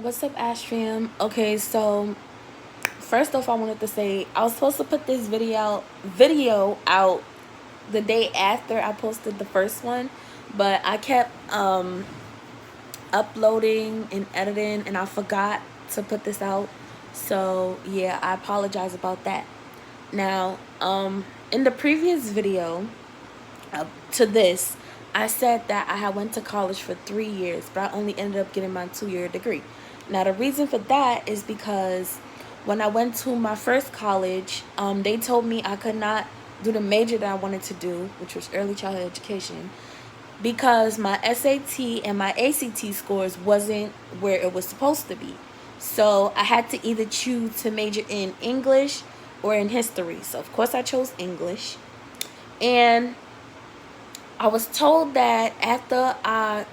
What's up, Ashram? Okay, so first off, I wanted to say I was supposed to put this video out the day after I posted the first one, but I kept uploading and editing, and I forgot to put this out. So yeah, I apologize about that. Now, in the previous video to this, I said that I had went to college for 3 years, but I only ended up getting my 2-year degree. Now, the reason for that is because when I went to my first college, they told me I could not do the major that I wanted to do, which was early childhood education, because my SAT and my ACT scores wasn't where it was supposed to be. So I had to either choose to major in English or in history. So of course I chose English. And I was told that after I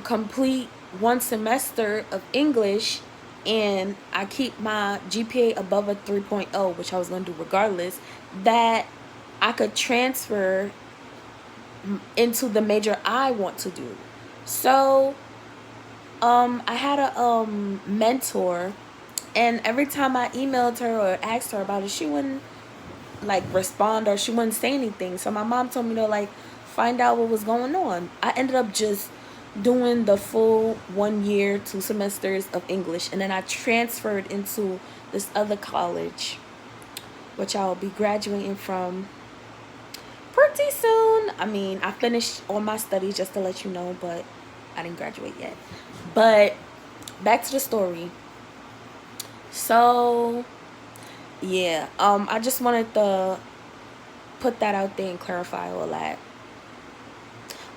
complete one semester of English and I keep my GPA above a 3.0, which I was going to do regardless, that I could transfer into the major I want to do. So I had a mentor, and every time I emailed her or asked her about it, she wouldn't like respond, or she wouldn't say anything. So my mom told me to like find out what was going on. I ended up just doing the full 1 year, 2 semesters of English, and then I transferred into this other college, which I'll be graduating from pretty soon. I mean, I finished all my studies, just to let you know, but I didn't graduate yet. But back to the story. So yeah, I just wanted to put that out there and clarify all that.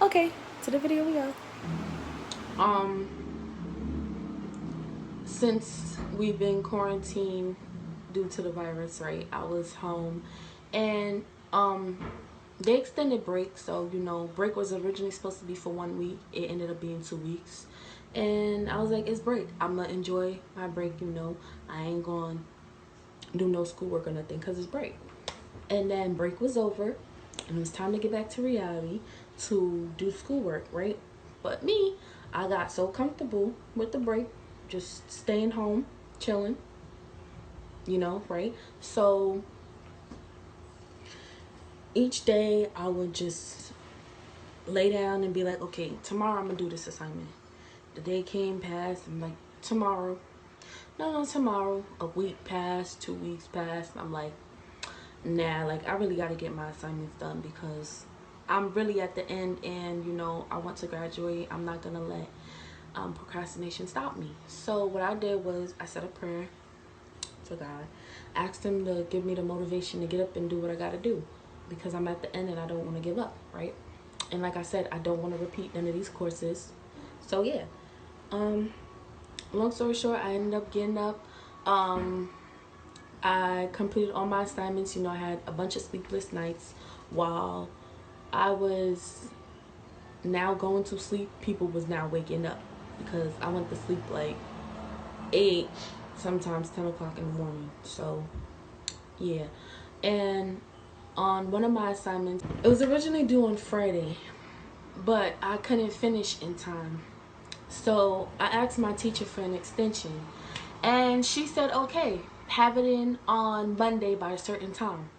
Okay, to the video we go. Since we've been quarantined due to the virus, right? I was home, and they extended break. So break was originally supposed to be for 1 week. It ended up being 2 weeks, and I was like, it's break. I'm gonna enjoy my break. I ain't gonna do no schoolwork or nothing because it's break. And then break was over, and it was time to get back to reality to do schoolwork, right? But me, I got so comfortable with the break, just staying home, chilling, right? So each day I would just lay down and be like, okay, tomorrow I'm gonna do this assignment. The day came past, I'm like, tomorrow. No, tomorrow. A week passed, 2 weeks passed. I'm like, nah, like I really got to get my assignments done because I'm really at the end, and I want to graduate. I'm not gonna let procrastination stop me. So what I did was I said a prayer to God, asked him to give me the motivation to get up and do what I got to do, because I'm at the end and I don't want to give up, right? And like I said, I don't want to repeat none of these courses. So yeah, long story short, I ended up getting up. I completed all my assignments. I had a bunch of sleepless nights while I was now going to sleep. People was now waking up because I went to sleep like 8, sometimes 10 o'clock in the morning. So yeah. And on one of my assignments, it was originally due on Friday, but I couldn't finish in time. So I asked my teacher for an extension, and she said, okay, have it in on Monday by a certain time.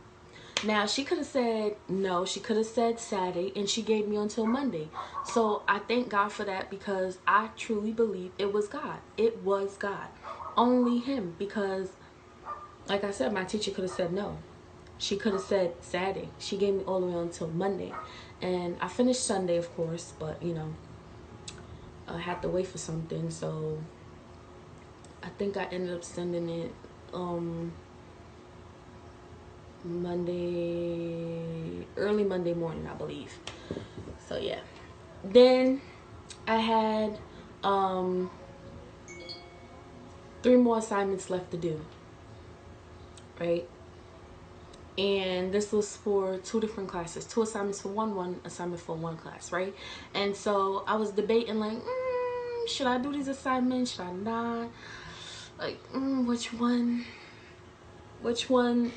Now, she could have said no, she could have said Saturday, and she gave me until Monday. So I thank God for that, because I truly believe it was God. It was God. Only him, because like I said, my teacher could have said no. She could have said Saturday. She gave me all the way until Monday. And I finished Sunday, of course, but I had to wait for something, so I think I ended up sending it early Monday morning, I believe. So yeah. Then I had 3 more assignments left to do, right? And this was for 2 different classes, 2 assignments for one assignment for one class, right? And so I was debating like, should I do these assignments? Should I not? Like, which one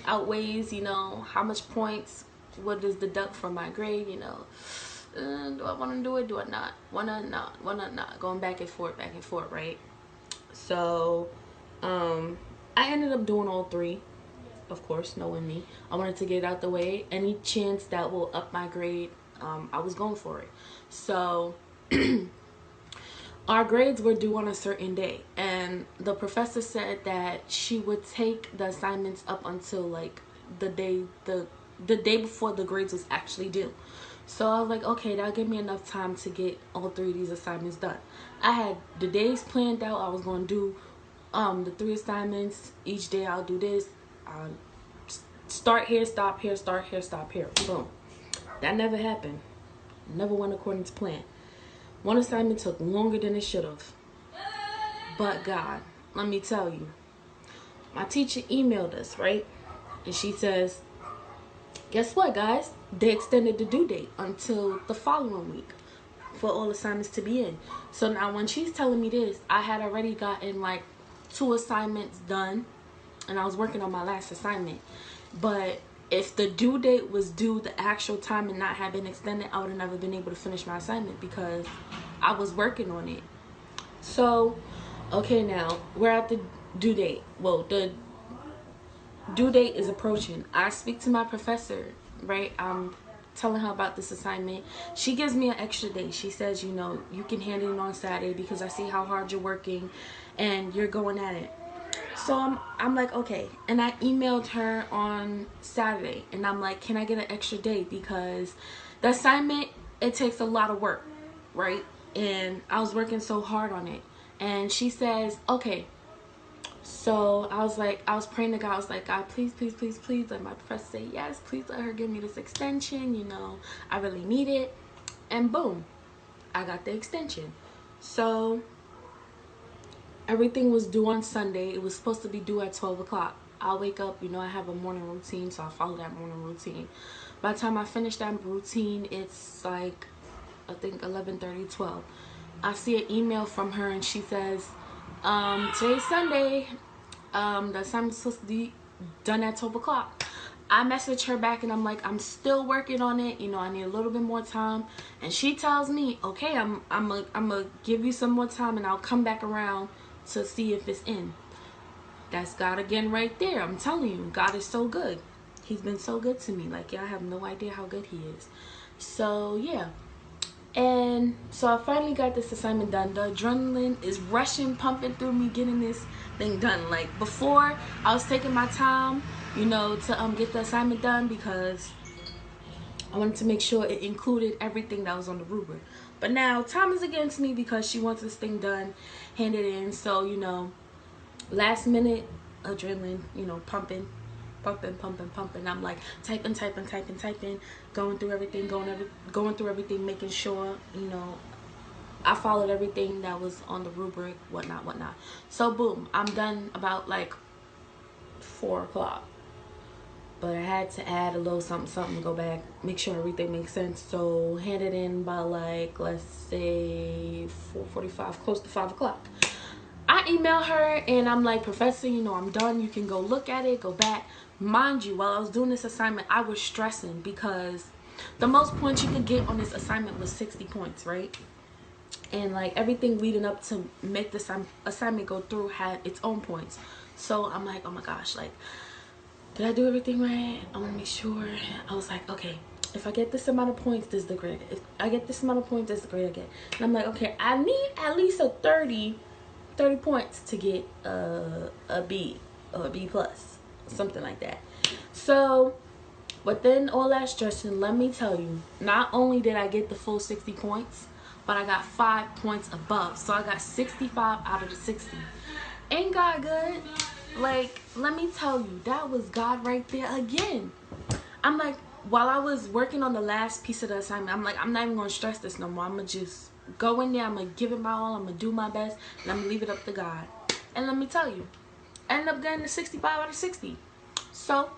outweighs, how much points, what does deduct from my grade, do I want to do it? Do I not? Wanna not? Wanna not? Going back and forth, right? So I ended up doing all 3. Of course, knowing me, I wanted to get it out the way. Any chance that will up my grade, I was going for it. So our grades were due on a certain day, and the professor said that she would take the assignments up until like the day before the grades was actually due. So I was like, okay, that'll give me enough time to get all 3 of these assignments done. I had the days planned out. I was going to do the 3 assignments. Each day I'll do this. I'll start here, stop here, start here, stop here. Boom. That never happened. Never went according to plan. One assignment took longer than it should have. But God, let me tell you, my teacher emailed us, right? And she says, guess what, guys? They extended the due date until the following week for all assignments to be in. So now when she's telling me this, I had already gotten like 2 assignments done, and I was working on my last assignment. But if the due date was due the actual time and not have been extended, I would have never been able to finish my assignment because I was working on it. So, okay, now we're at the due date. Well, the due date is approaching. I speak to my professor, right? I'm telling her about this assignment. She gives me an extra day. She says, you know, you can hand it in on Saturday because I see how hard you're working and you're going at it. So I'm like, okay. And I emailed her on Saturday, and I'm like, can I get an extra day? Because the assignment, it takes a lot of work, right? And I was working so hard on it. And she says, okay. So I was praying to God. I was like, God, please, please, please, please let my professor say yes. Please let her give me this extension. You know, I really need it. And boom, I got the extension. So everything was due on Sunday. It was supposed to be due at 12 o'clock. I'll wake up, you know, I have a morning routine, so I follow that morning routine. By the time I finish that routine, it's like, I think 11:30, 12. I see an email from her, and she says, today's Sunday, the assignment's supposed to be done at 12 o'clock. I message her back, and I'm like, I'm still working on it. You know, I need a little bit more time. And she tells me, okay, I'm gonna give you some more time, and I'll come back around to see if it's in. That's God again right there. I'm telling you, God is so good. He's been so good to me. Like, yeah, I have no idea how good he is. So yeah. And so I finally got this assignment done. The adrenaline is rushing, pumping through me getting this thing done. Like, before, I was taking my time, you know, to get the assignment done because I wanted to make sure it included everything that was on the rubric. But now time is against me because she wants this thing done, handed in. So, you know, last minute adrenaline, you know, pumping. I'm like typing, going through everything, making sure, you know, I followed everything that was on the rubric, whatnot. So boom, I'm done about like 4 o'clock. But I had to add a little something to go back, make sure everything makes sense. So hand it in by like, let's say 4:45, close to 5 o'clock. I email her and I'm like, Professor, you know, I'm done. You can go look at it, go back. Mind you, while I was doing this assignment, I was stressing because the most points you could get on this assignment was 60 points, right? And like everything leading up to make this assignment go through had its own points. So I'm like, oh my gosh, like, did I do everything right? I want to make sure. I was like, okay, if I get this amount of points, this is the grade. If I get this amount of points, this is the grade I get. And I'm like, okay, I need at least a 30 points to get a B or a B plus, something like that. So within all that stressing, let me tell you, not only did I get the full 60 points, but I got 5 points above. So I got 65 out of the 60. Ain't God good? Like, let me tell you, that was God right there again. I'm like, while I was working on the last piece of the assignment, I'm like, I'm not even going to stress this no more. I'm going to just go in there. I'm going to give it my all. I'm going to do my best. And I'm going to leave it up to God. And let me tell you, I ended up getting the 65 out of 60. So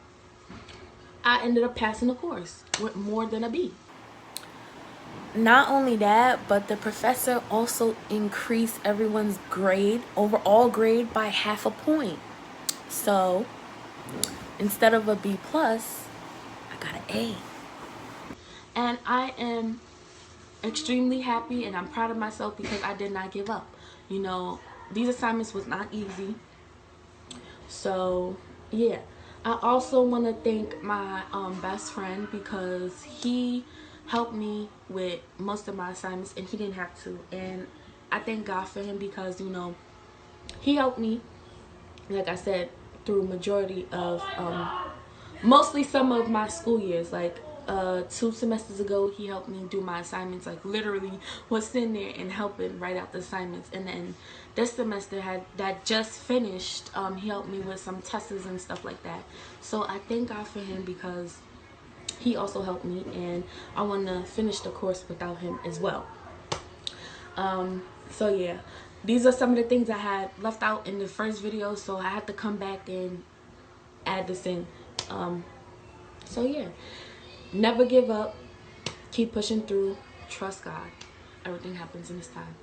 I ended up passing the course with more than a B. Not only that, but the professor also increased everyone's grade, overall grade, by half a point. So instead of a B plus, I got an A. And I am extremely happy and I'm proud of myself because I did not give up. You know, these assignments was not easy. So yeah, I also want to thank my best friend, because he helped me with most of my assignments and he didn't have to. And I thank God for him, because you know, he helped me, like I said, through majority of mostly some of my school years. Like 2 semesters ago, he helped me do my assignments, like literally was sitting there and helping write out the assignments. And then this semester that just finished, he helped me with some tests and stuff like that. So I thank God for him, because he also helped me, and I want to finish the course without him as well. So yeah, these are some of the things I had left out in the first video, so I had to come back and add this in. So yeah, never give up, keep pushing through, trust God, everything happens in His time.